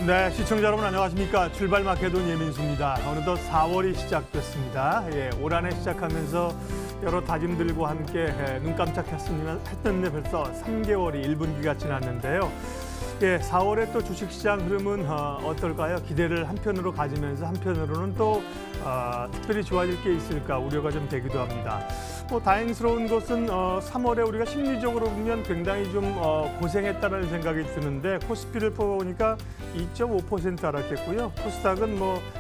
네, 시청자 여러분 안녕하십니까. 출발 마케돈 예민수입니다. 어느덧 4월이 시작됐습니다. 올 한해 시작하면서 여러 다짐들과 함께 눈 깜짝했는데 벌써 3개월이 1분기가 지났는데요. 4월에 또 주식시장 흐름은 어떨까요? 기대를 한편으로 가지면서 한편으로는 또 특별히 좋아질 게 있을까 우려가 좀 되기도 합니다. 다행스러운 것은 3월에 우리가 심리적으로 보면 굉장히 좀 고생했다는 생각이 드는데 코스피를 보니까 2.5% 하락했고요. 코스닥은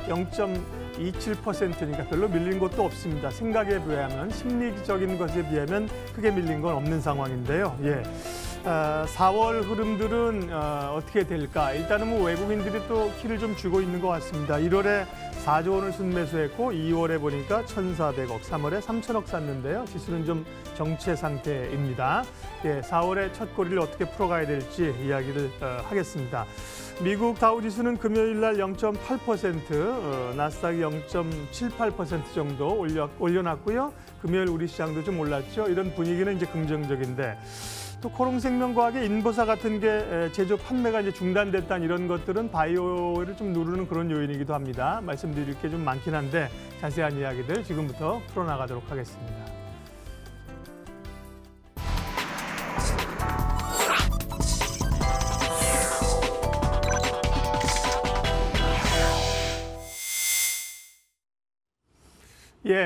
0.27%니까 별로 밀린 것도 없습니다. 생각에 비하면 심리적인 것에 비하면 크게 밀린 건 없는 상황인데요. 4월 흐름들은 어떻게 될까? 일단은 외국인들이 또 키를 좀 주고 있는 것 같습니다. 1월에 4조 원을 순매수했고 2월에 보니까 1,400억, 3월에 3,000억 샀는데요. 지수는 좀 정체 상태입니다. 4월에 첫 꼬리를 어떻게 풀어가야 될지 이야기를 하겠습니다. 미국 다우지수는 금요일 날 0.8%, 나스닥이 0.78% 정도 올려놨고요. 금요일 우리 시장도 좀 올랐죠. 이런 분위기는 이제 긍정적인데 또 코롱생명과학의 인보사 같은 게 제조 판매가 이제 중단됐다는 이런 것들은 바이오를 좀 누르는 그런 요인이기도 합니다. 말씀드릴 게 좀 많긴 한데 자세한 이야기들 지금부터 풀어나가도록 하겠습니다.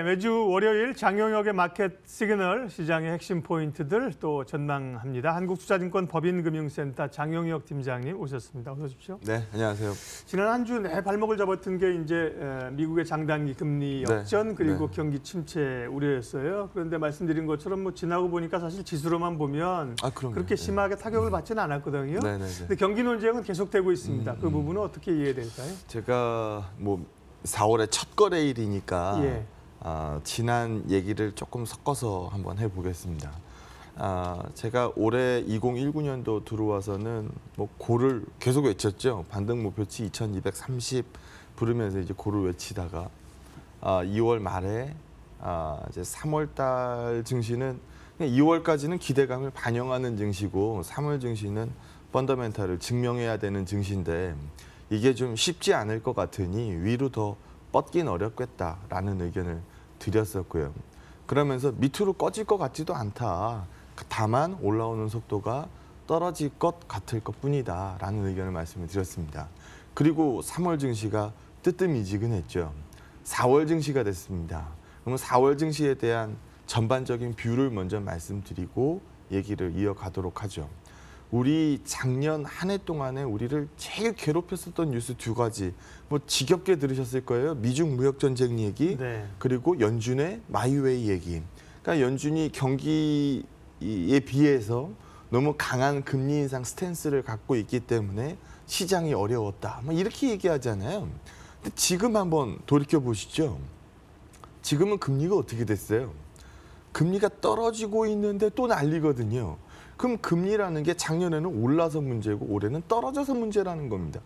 매주 월요일 장용혁의 마켓 시그널 시장의 핵심 포인트들 또 전망합니다. 한국투자증권 법인금융센터 장용혁 팀장님 오셨습니다. 어서 오십시오. 네, 안녕하세요. 지난 한 주 내 발목을 잡았던 게 이제 미국의 장단기 금리 역전 그리고 경기 침체 우려였어요. 그런데 말씀드린 것처럼 지나고 보니까 사실 지수로만 보면 그렇게 심하게 타격을 받지는 않았거든요. 근데 경기 논쟁은 계속되고 있습니다. 그 부분은 어떻게 이해될까요? 제가 4월에 첫 거래일이니까 지난 얘기를 조금 섞어서 한번 해보겠습니다. 제가 올해 2019년도 들어와서는 고를 계속 외쳤죠. 반등 목표치 2230 부르면서 이제 고를 외치다가 2월 말에 이제 3월 달 증시는 2월까지는 기대감을 반영하는 증시고 3월 증시는 펀더멘탈을 증명해야 되는 증시인데 이게 좀 쉽지 않을 것 같으니 위로 더 뻗긴 어렵겠다라는 의견을 드렸었고요. 그러면서 밑으로 꺼질 것 같지도 않다. 다만 올라오는 속도가 떨어질 것 같을 것뿐이다라는 의견을 말씀을 드렸습니다. 그리고 3월 증시가 뜨뜻미지근했죠. 4월 증시가 됐습니다. 그러면 4월 증시에 대한 전반적인 뷰를 먼저 말씀드리고 얘기를 이어가도록 하죠. 우리 작년 한 해 동안에 우리를 제일 괴롭혔었던 뉴스 두 가지 지겹게 들으셨을 거예요. 미중 무역 전쟁 얘기 그리고 연준의 마이웨이 얘기. 그러니까 연준이 경기에 비해서 너무 강한 금리 인상 스탠스를 갖고 있기 때문에 시장이 어려웠다. 이렇게 얘기하잖아요. 근데 지금 한번 돌이켜 보시죠. 지금은 금리가 어떻게 됐어요? 금리가 떨어지고 있는데 또 난리거든요. 그럼 금리라는 게 작년에는 올라서 문제고 올해는 떨어져서 문제라는 겁니다.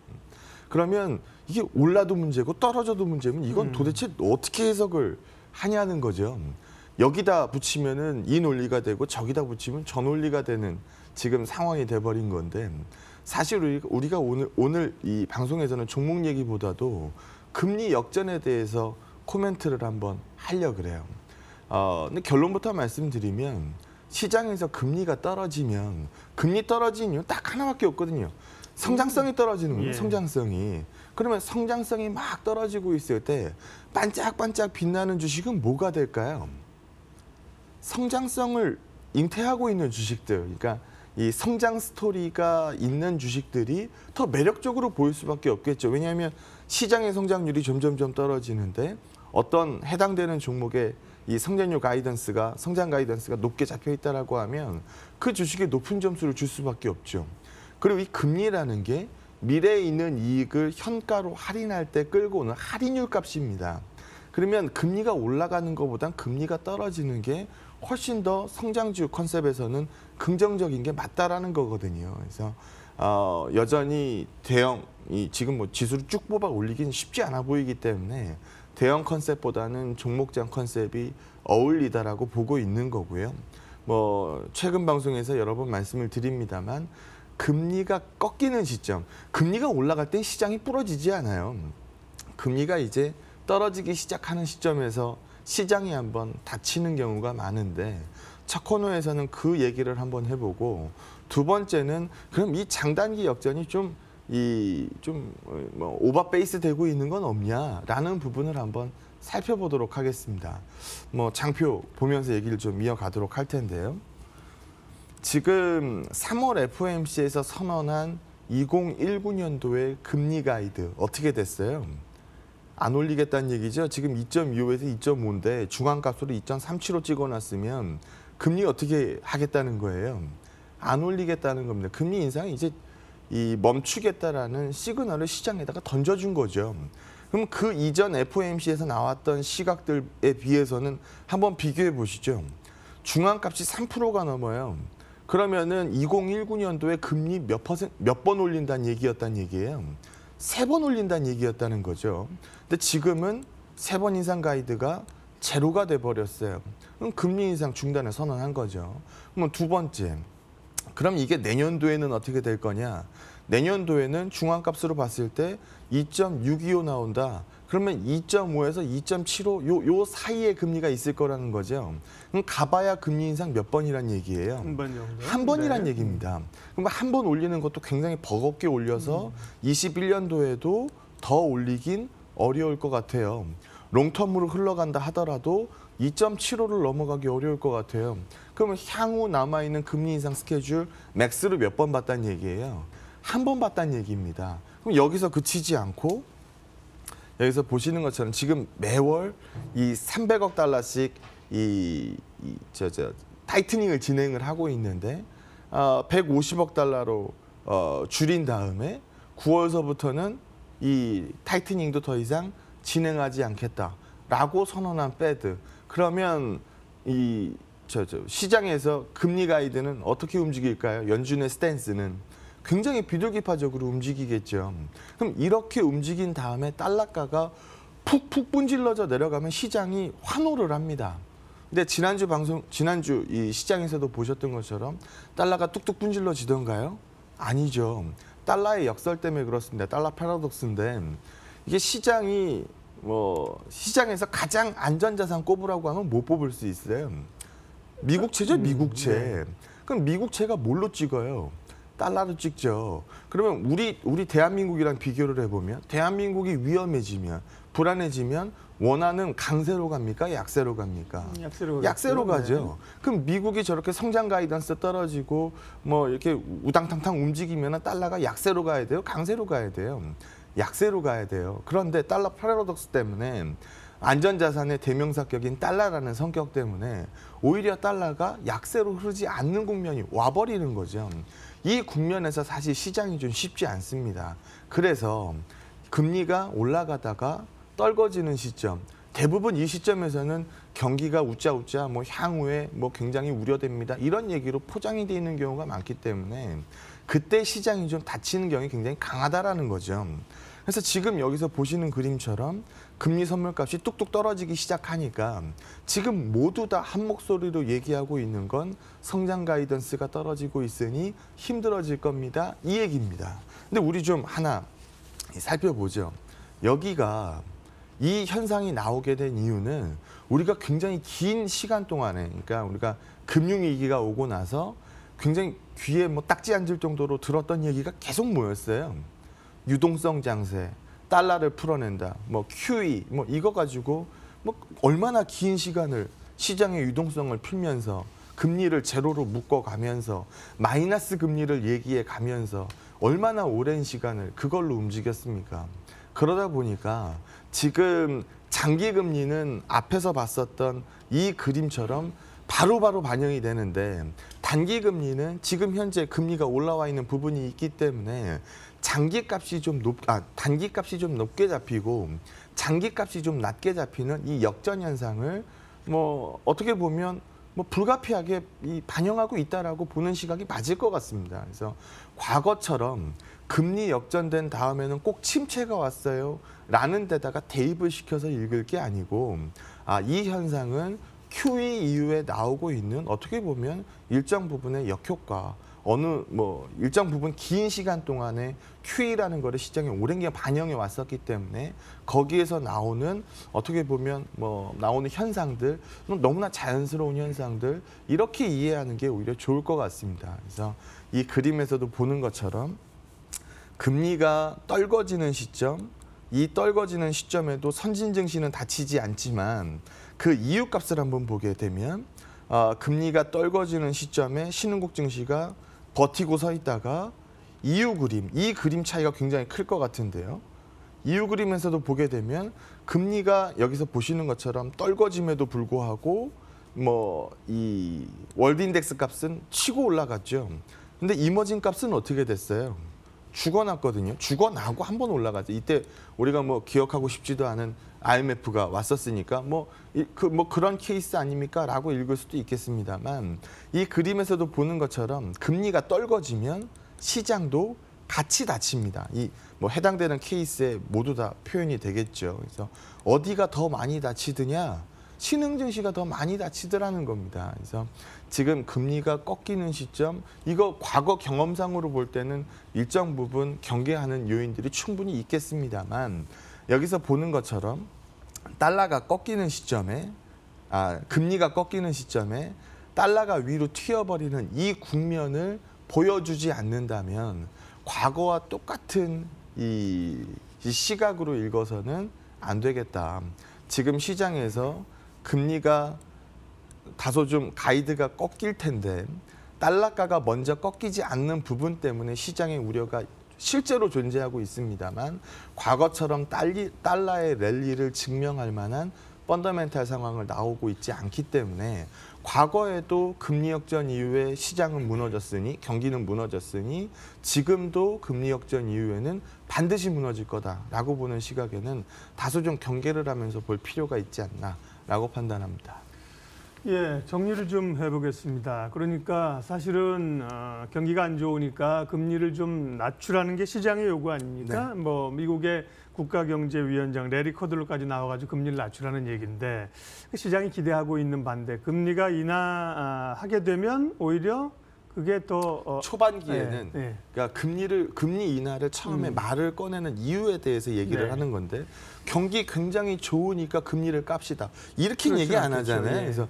그러면 이게 올라도 문제고 떨어져도 문제면 이건 도대체 어떻게 해석을 하냐는 거죠. 여기다 붙이면은 이 논리가 되고 저기다 붙이면 저 논리가 되는 지금 상황이 돼버린 건데 사실 우리가 오늘 이 방송에서는 종목 얘기보다도 금리 역전에 대해서 코멘트를 한번 하려고 그래요. 근데 결론부터 말씀드리면 시장에서 금리가 떨어지면 금리 떨어지는 이유 딱 하나밖에 없거든요. 성장성이 떨어지는 거예요. 성장성이. 그러면 성장성이 막 떨어지고 있을 때 반짝반짝 빛나는 주식은 뭐가 될까요? 성장성을 잉태하고 있는 주식들. 그러니까 이 성장 스토리가 있는 주식들이 더 매력적으로 보일 수밖에 없겠죠. 왜냐하면 시장의 성장률이 점점점 떨어지는데 어떤 해당되는 종목의 이 성장 가이던스가 높게 잡혀 있다라고 하면 그 주식에 높은 점수를 줄 수밖에 없죠. 그리고 이 금리라는 게 미래에 있는 이익을 현가로 할인할 때 끌고 오는 할인율 값입니다. 그러면 금리가 올라가는 것보단 금리가 떨어지는 게 훨씬 더 성장주 컨셉에서는 긍정적인 게 맞다라는 거거든요. 그래서 여전히 지금 지수를 쭉 뽑아 올리기는 쉽지 않아 보이기 때문에 대형 컨셉보다는 종목장 컨셉이 어울리다라고 보고 있는 거고요. 최근 방송에서 여러 번 말씀을 드립니다만 금리가 꺾이는 시점, 금리가 올라갈 때 시장이 부러지지 않아요. 금리가 이제 떨어지기 시작하는 시점에서 시장이 한번 닫히는 경우가 많은데 첫 코너에서는 그 얘기를 한번 해보고 두 번째는 그럼 이 장단기 역전이 좀 오버베이스 되고 있는 건 없냐라는 부분을 한번 살펴보도록 하겠습니다. 장표 보면서 얘기를 좀 이어가도록 할 텐데요. 지금 3월 FOMC에서 선언한 2019년도의 금리 가이드 어떻게 됐어요? 안 올리겠다는 얘기죠. 지금 2.25에서 2.5인데 중앙값으로 2.37로 찍어놨으면 금리 어떻게 하겠다는 거예요? 안 올리겠다는 겁니다. 금리 인상이 이제 멈추겠다라는 시그널을 시장에다가 던져준 거죠. 그럼 그 이전 FOMC에서 나왔던 시각들에 비해서는 한번 비교해 보시죠. 중앙값이 3%가 넘어요. 그러면은 2019년도에 금리 몇 번 올린다는 얘기였다는 얘기예요. 3번 올린다는 얘기였다는 거죠. 근데 지금은 3번 인상 가이드가 제로가 돼버렸어요. 그럼 금리 인상 중단을 선언한 거죠. 그럼 두 번째, 그럼 이게 내년도에는 어떻게 될 거냐? 내년도에는 중앙값으로 봤을 때 2.625 나온다. 그러면 2.5에서 2.75 요 사이에 금리가 있을 거라는 거죠. 그럼 가봐야 금리 인상 몇 번이란 얘기예요? 한 번 정도. 한 번이란 네. 얘기입니다. 그럼 한 번 올리는 것도 굉장히 버겁게 올려서 21년도에도 더 올리긴 어려울 것 같아요. 롱텀으로 흘러간다 하더라도 2.75를 넘어가기 어려울 것 같아요. 그러면 향후 남아있는 금리 인상 스케줄 맥스로 몇 번 봤다는 얘기예요? 한 번 봤다는 얘기입니다. 그럼 여기서 그치지 않고 여기서 보시는 것처럼 지금 매월 이 300억 달러씩 타이트닝을 진행을 하고 있는데 150억 달러로 줄인 다음에 9월서부터는 이 타이트닝도 더 이상 진행하지 않겠다라고 선언한 패드. 그러면 시장에서 금리 가이드는 어떻게 움직일까요? 연준의 스탠스는 굉장히 비둘기파적으로 움직이겠죠. 그럼 이렇게 움직인 다음에 달러가가 푹푹 분질러져 내려가면 시장이 환호를 합니다. 근데 지난주 이 시장에서도 보셨던 것처럼 달러가 뚝뚝 분질러지던가요? 아니죠. 달러의 역설 때문에 그렇습니다. 달러 패러독스인데 이게 시장에서 가장 안전자산 꼽으라고 하면 못 뽑을 수 있어요. 미국채죠, 미국채. 그럼 미국채가 뭘로 찍어요? 달러로 찍죠. 그러면 우리 대한민국이랑 비교를 해보면 대한민국이 위험해지면 불안해지면 원화는 강세로 갑니까? 약세로 갑니까? 약세로 가죠. 네. 그럼 미국이 저렇게 성장 가이던스 떨어지고 이렇게 우당탕탕 움직이면 달러가 약세로 가야 돼요? 강세로 가야 돼요? 약세로 가야 돼요. 그런데 달러 패러독스 때문에 안전자산의 대명사격인 달러라는 성격 때문에 오히려 달러가 약세로 흐르지 않는 국면이 와버리는 거죠. 이 국면에서 사실 시장이 좀 쉽지 않습니다. 그래서 금리가 올라가다가 떨궈지는 시점, 대부분 이 시점에서는 경기가 웃자웃자 향후에 굉장히 우려됩니다. 이런 얘기로 포장이 돼 있는 경우가 많기 때문에 그때 시장이 좀 닫히는 경향이 굉장히 강하다라는 거죠. 그래서 지금 여기서 보시는 그림처럼 금리 선물값이 뚝뚝 떨어지기 시작하니까 지금 모두 다 한 목소리로 얘기하고 있는 건 성장 가이던스가 떨어지고 있으니 힘들어질 겁니다. 이 얘기입니다. 근데 우리 좀 하나 살펴보죠. 여기가 이 현상이 나오게 된 이유는 우리가 굉장히 긴 시간 동안에 그러니까 우리가 금융위기가 오고 나서 굉장히 귀에 딱지 앉을 정도로 들었던 얘기가 계속 모였어요. 유동성 장세, 달러를 풀어낸다, QE, 이거 가지고 얼마나 긴 시간을 시장의 유동성을 풀면서 금리를 제로로 묶어가면서 마이너스 금리를 얘기해 가면서 얼마나 오랜 시간을 그걸로 움직였습니까? 그러다 보니까 지금 장기 금리는 앞에서 봤었던 이 그림처럼 바로바로 반영이 되는데 단기 금리는 지금 현재 금리가 올라와 있는 부분이 있기 때문에 단기값이 좀 높게 잡히고 장기값이 좀 낮게 잡히는 이 역전 현상을 어떻게 보면 불가피하게 반영하고 있다라고 보는 시각이 맞을 것 같습니다. 그래서 과거처럼 금리 역전된 다음에는 꼭 침체가 왔어요 라는 데다가 대입을 시켜서 읽을 게 아니고 이 현상은 QE 이후에 나오고 있는 어떻게 보면 일정 부분의 역효과 어느 뭐 일정 부분 긴 시간 동안에 QE라는 거를 시장에 오랜 기간 반영해 왔었기 때문에 거기에서 나오는 어떻게 보면 뭐 나오는 현상들 너무나 자연스러운 현상들 이렇게 이해하는 게 오히려 좋을 것 같습니다. 그래서 이 그림에서도 보는 것처럼 금리가 떨궈지는 시점, 이 떨궈지는 시점에도 선진 증시는 다치지 않지만 그 이유값을 한번 보게 되면 금리가 떨궈지는 시점에 신흥국 증시가 버티고 서 있다가 이유 그림, 이 그림 차이가 굉장히 클 것 같은데요. 이유 그림에서도 보게 되면 금리가 여기서 보시는 것처럼 떨궈짐에도 불구하고 뭐 이 월드 인덱스 값은 치고 올라갔죠. 근데 이머징 값은 어떻게 됐어요? 죽어났거든요. 죽어나고 한 번 올라가죠. 이때 우리가 뭐 기억하고 싶지도 않은 IMF가 왔었으니까 뭐 그런 케이스 아닙니까?라고 읽을 수도 있겠습니다만 이 그림에서도 보는 것처럼 금리가 떨궈지면 시장도 같이 다칩니다. 이 뭐 해당되는 케이스에 모두 다 표현이 되겠죠. 그래서 어디가 더 많이 다치느냐? 신흥 증시가 더 많이 다치더라는 겁니다. 그래서 지금 금리가 꺾이는 시점, 이거 과거 경험상으로 볼 때는 일정 부분 경계하는 요인들이 충분히 있겠습니다만 여기서 보는 것처럼 달러가 꺾이는 시점에, 금리가 꺾이는 시점에 달러가 위로 튀어버리는 이 국면을 보여주지 않는다면 과거와 똑같은 이 시각으로 읽어서는 안 되겠다. 지금 시장에서 금리가 다소 좀 가이드가 꺾일 텐데 달러가가 먼저 꺾이지 않는 부분 때문에 시장의 우려가 실제로 존재하고 있습니다만 과거처럼 달러의 랠리를 증명할 만한 펀더멘탈 상황을 나오고 있지 않기 때문에 과거에도 금리 역전 이후에 시장은 무너졌으니 경기는 무너졌으니 지금도 금리 역전 이후에는 반드시 무너질 거다라고 보는 시각에는 다소 좀 경계를 하면서 볼 필요가 있지 않나라고 판단합니다. 예, 정리를 좀 해보겠습니다. 그러니까 사실은 경기가 안 좋으니까 금리를 좀 낮추라는 게 시장의 요구 아닙니까? 네. 뭐 미국의 국가경제위원장 레리 커들로까지 나와가지고 금리를 낮추라는 얘기인데 시장이 기대하고 있는 반대 금리가 인하하게 되면 오히려 그게 더 초반기에는 그러니까 금리 인하를 처음에 말을 꺼내는 이유에 대해서 얘기를 하는 건데 경기 굉장히 좋으니까 금리를 깝시다. 이렇게 얘기 안 하잖아요. 그래서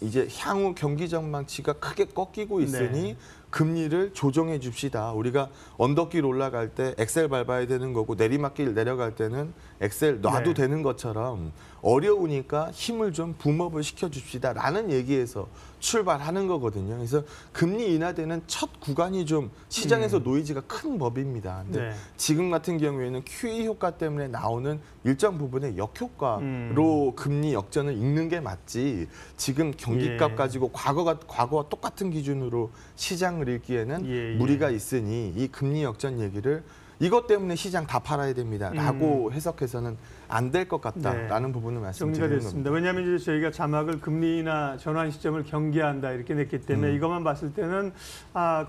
이제 향후 경기 전망치가 크게 꺾이고 있으니 금리를 조정해 줍시다. 우리가 언덕길 올라갈 때 엑셀 밟아야 되는 거고 내리막길 내려갈 때는 엑셀 놔도 되는 것처럼 어려우니까 힘을 좀 붐업을 시켜줍시다라는 얘기에서 출발하는 거거든요. 그래서 금리 인하되는 첫 구간이 좀 시장에서 노이즈가 큰 법입니다. 근데 지금 같은 경우에는 QE 효과 때문에 나오는 일정 부분의 역효과로 금리 역전을 읽는 게 맞지 지금 경기값 가지고 과거와 똑같은 기준으로 시장을 읽기에는 무리가 있으니 이 금리 역전 얘기를 이것 때문에 시장 다 팔아야 됩니다라고 해석해서는 안 될 것 같다라는 부분을 말씀드리는 정리가 됐습니다. 겁니다. 왜냐하면 이제 저희가 자막을 금리나 전환 시점을 경계한다 이렇게 냈기 때문에 이것만 봤을 때는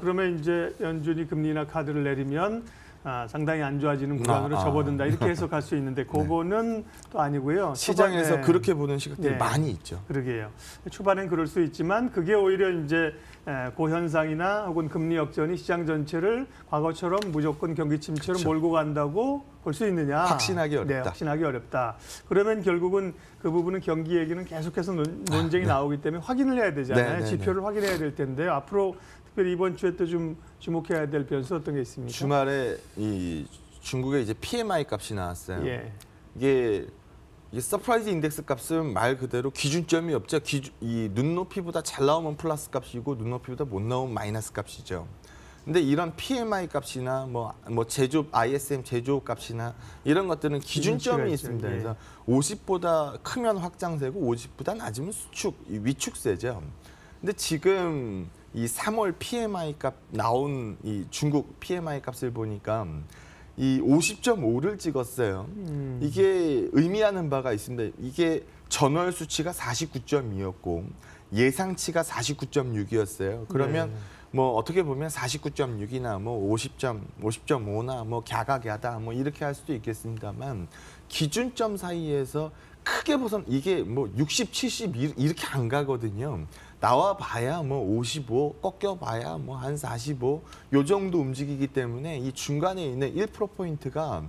그러면 이제 연준이 금리나 카드를 내리면 상당히 안 좋아지는 구간으로 접어든다 이렇게 해석할 수 있는데 그거는 또 아니고요. 시장에서 그렇게 보는 시각들이 많이 있죠. 그러게요. 초반엔 그럴 수 있지만 그게 오히려 이제 고현상이나 혹은 금리 역전이 시장 전체를 과거처럼 무조건 경기 침체로 몰고 간다고 볼 수 있느냐. 확신하기 어렵다. 네, 확신하기 어렵다. 그러면 결국은 그 부분은 경기 얘기는 계속해서 논쟁이 나오기 때문에 확인을 해야 되잖아요. 지표를 확인해야 될 텐데 앞으로 특별히 이번 주에 또 좀 주목해야 될 변수 어떤 게 있습니까? 주말에 이 중국의 이제 PMI 값이 나왔어요. 이게 서프라이즈 인덱스 값은 말 그대로 기준점이 없죠. 이 눈높이보다 잘 나오면 플러스 값이고 눈높이보다 못 나오면 마이너스 값이죠. 근데 이런 PMI 값이나 뭐 제조업 ISM 제조업 값이나 이런 것들은 기준점이 있습니다. 그래서 50보다 크면 확장세고 50보다 낮으면 위축세죠. 근데 지금 이 3월 PMI 값 나온 이 중국 PMI 값을 보니까 이 50.5를 찍었어요. 이게 의미하는 바가 있습니다. 이게 전월 수치가 49.2였고 예상치가 49.6이었어요. 그러면 뭐 어떻게 보면 49.6이나 뭐 50.5나 뭐 갸가갸다 뭐 이렇게 할 수도 있겠습니다만 기준점 사이에서 크게 이게 뭐 60, 70 이렇게 안 가거든요. 나와 봐야 뭐 55, 꺾여 봐야 뭐 한 45, 요 정도 움직이기 때문에 이 중간에 있는 1%포인트가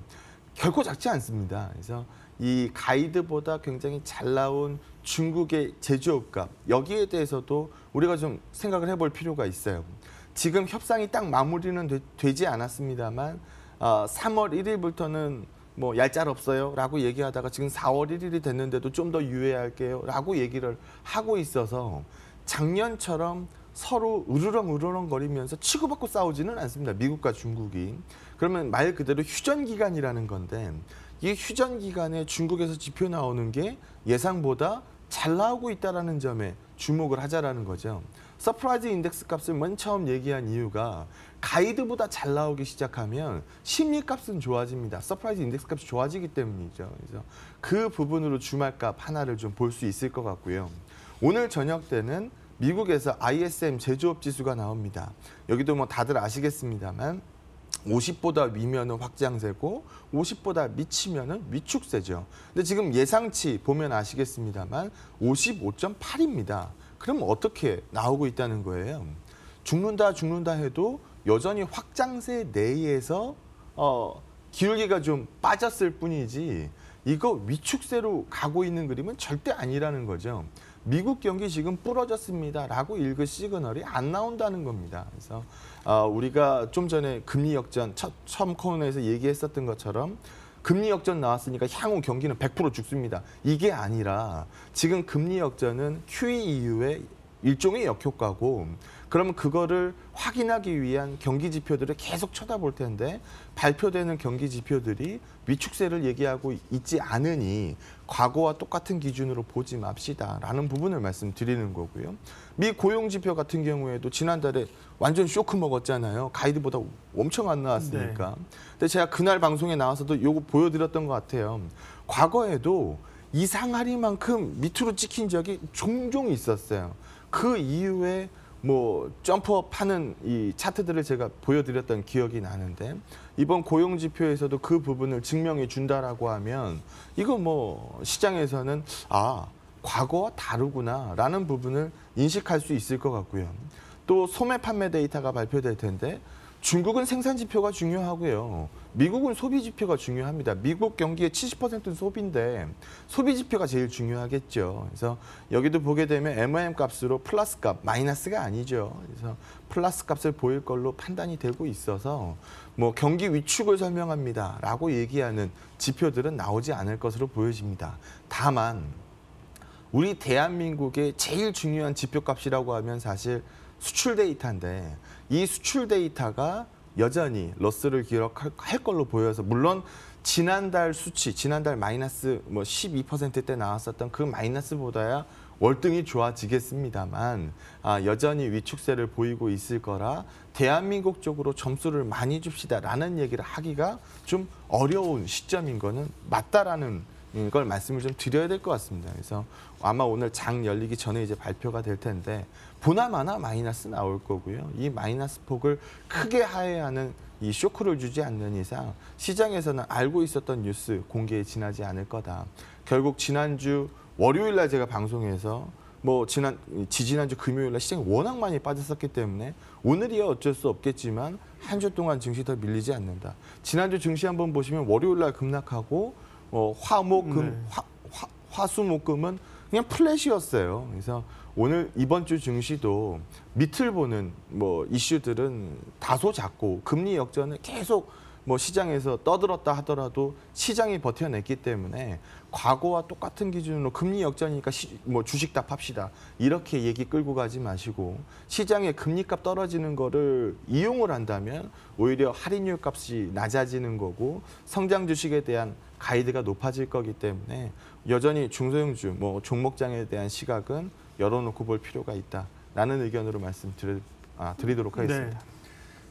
결코 작지 않습니다. 그래서 이 가이드보다 굉장히 잘 나온 중국의 제조업값, 여기에 대해서도 우리가 좀 생각을 해볼 필요가 있어요. 지금 협상이 딱 마무리는 되지 않았습니다만 3월 1일부터는 뭐 얄짤 없어요 라고 얘기하다가 지금 4월 1일이 됐는데도 좀 더 유예할게요 라고 얘기를 하고 있어서 작년처럼 서로 으르렁 거리면서 치고받고 싸우지는 않습니다. 미국과 중국이. 그러면 말 그대로 휴전기간이라는 건데 이 휴전기간에 중국에서 지표 나오는 게 예상보다 잘 나오고 있다는 점에 주목을 하자라는 거죠. 서프라이즈 인덱스 값을 맨 처음 얘기한 이유가 가이드보다 잘 나오기 시작하면 심리값은 좋아집니다. 서프라이즈 인덱스 값이 좋아지기 때문이죠. 그래서 그 부분으로 주말값 하나를 좀 볼 수 있을 것 같고요. 오늘 저녁 때는 미국에서 ISM 제조업 지수가 나옵니다. 여기도 뭐 다들 아시겠습니다만 50보다 위면은 확장세고 50보다 미치면은 위축세죠. 근데 지금 예상치 보면 아시겠습니다만 55.8입니다. 그럼 어떻게 나오고 있다는 거예요? 죽는다 해도 여전히 확장세 내에서 기울기가 좀 빠졌을 뿐이지 이거 위축세로 가고 있는 그림은 절대 아니라는 거죠. 미국 경기 지금 부러졌습니다라고 읽을 시그널이 안 나온다는 겁니다. 그래서 우리가 좀 전에 금리 역전 처음 코너에서 얘기했었던 것처럼 금리 역전 나왔으니까 향후 경기는 100% 죽습니다. 이게 아니라 지금 금리 역전은 QE 이후에 일종의 역효과고 그러면 그거를 확인하기 위한 경기 지표들을 계속 쳐다볼 텐데 발표되는 경기 지표들이 위축세를 얘기하고 있지 않으니 과거와 똑같은 기준으로 보지 맙시다라는 부분을 말씀드리는 거고요. 미 고용 지표 같은 경우에도 지난달에 완전 쇼크 먹었잖아요. 가이드보다 엄청 안 나왔으니까. 네. 근데 제가 그날 방송에 나와서도 요거 보여드렸던 것 같아요. 과거에도 이상하리만큼 밑으로 찍힌 적이 종종 있었어요. 그 이후에 뭐 점프업하는 이 차트들을 제가 보여드렸던 기억이 나는데 이번 고용 지표에서도 그 부분을 증명해 준다라고 하면 이거 뭐 시장에서는 과거와 다르구나라는 부분을 인식할 수 있을 것 같고요. 또 소매 판매 데이터가 발표될 텐데 중국은 생산 지표가 중요하고요. 미국은 소비 지표가 중요합니다. 미국 경기의 70%는 소비인데 소비 지표가 제일 중요하겠죠. 그래서 여기도 보게 되면 MOM 값으로 플러스 값, 마이너스가 아니죠. 그래서 플러스 값을 보일 걸로 판단이 되고 있어서 뭐 경기 위축을 설명합니다라고 얘기하는 지표들은 나오지 않을 것으로 보여집니다. 다만 우리 대한민국의 제일 중요한 지표값이라고 하면 사실 수출 데이터인데 이 수출 데이터가 여전히 러스를 기록할 걸로 보여서 물론 지난달 수치, 지난달 마이너스 뭐 12%대 나왔었던 그 마이너스보다야 월등히 좋아지겠습니다만 여전히 위축세를 보이고 있을 거라 대한민국 쪽으로 점수를 많이 줍시다라는 얘기를 하기가 좀 어려운 시점인 거는 맞다라는 걸 말씀을 좀 드려야 될 것 같습니다. 그래서 아마 오늘 장 열리기 전에 이제 발표가 될 텐데 보나마나 마이너스 나올 거고요. 이 마이너스 폭을 크게 하회하는 이 쇼크를 주지 않는 이상 시장에서는 알고 있었던 뉴스 공개에 지나지 않을 거다. 결국 지난주 월요일 날 제가 방송에서 뭐 지지난주 금요일 날 시장이 워낙 많이 빠졌었기 때문에 오늘이야 어쩔 수 없겠지만 한 주 동안 증시 더 밀리지 않는다. 지난주 증시 한번 보시면 월요일 날 급락하고 화수목금은 그냥 플랫이었어요. 그래서 오늘 이번 주 증시도 밑을 보는 뭐 이슈들은 다소 작고 금리 역전을 계속 뭐 시장에서 떠들었다 하더라도 시장이 버텨냈기 때문에 과거와 똑같은 기준으로 금리 역전이니까 뭐 주식답 합시다. 이렇게 얘기 끌고 가지 마시고 시장의 금리값 떨어지는 거를 이용을 한다면 오히려 할인율 값이 낮아지는 거고 성장 주식에 대한 가이드가 높아질 거기 때문에 여전히 중소형주 뭐 종목장에 대한 시각은 열어놓고 볼 필요가 있다라는 의견으로 말씀드리도록 하겠습니다. 네.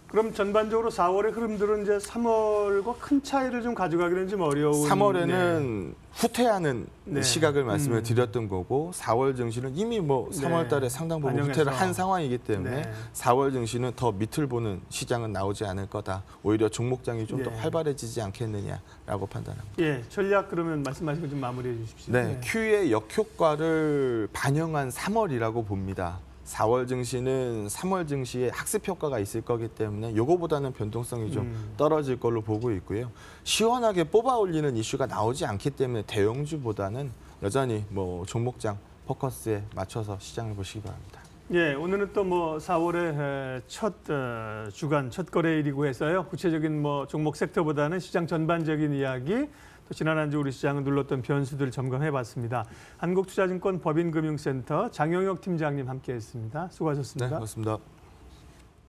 그럼 전반적으로 4월의 흐름들은 이제 3월과 큰 차이를 좀 가져가기는 좀 어려운. 3월에는 후퇴하는 시각을 말씀을 드렸던 거고 4월 증시는 이미 뭐 3월 달에 상당 부분 후퇴를 한 상황이기 때문에 4월 증시는 더 밑을 보는 시장은 나오지 않을 거다. 오히려 종목장이 좀 더 활발해지지 않겠느냐라고 판단합니다. 예, 전략 그러면 말씀하신 거 좀 마무리해 주십시오. 네, QE의 역효과를 반영한 3월이라고 봅니다. 4월 증시는 3월 증시에 학습 효과가 있을 거기 때문에 요거보다는 변동성이 좀 떨어질 걸로 보고 있고요. 시원하게 뽑아 올리는 이슈가 나오지 않기 때문에 대형주보다는 여전히 뭐 종목장 포커스에 맞춰서 시장을 보시기 바랍니다. 예, 오늘은 또 뭐 4월의 첫 주간 첫 거래일이고 해서요. 구체적인 뭐 종목 섹터보다는 시장 전반적인 이야기, 또 지난 한 주 우리 시장을 눌렀던 변수들을 점검해봤습니다. 한국투자증권 법인금융센터 장영혁 팀장님 함께했습니다. 수고하셨습니다. 네, 고맙습니다.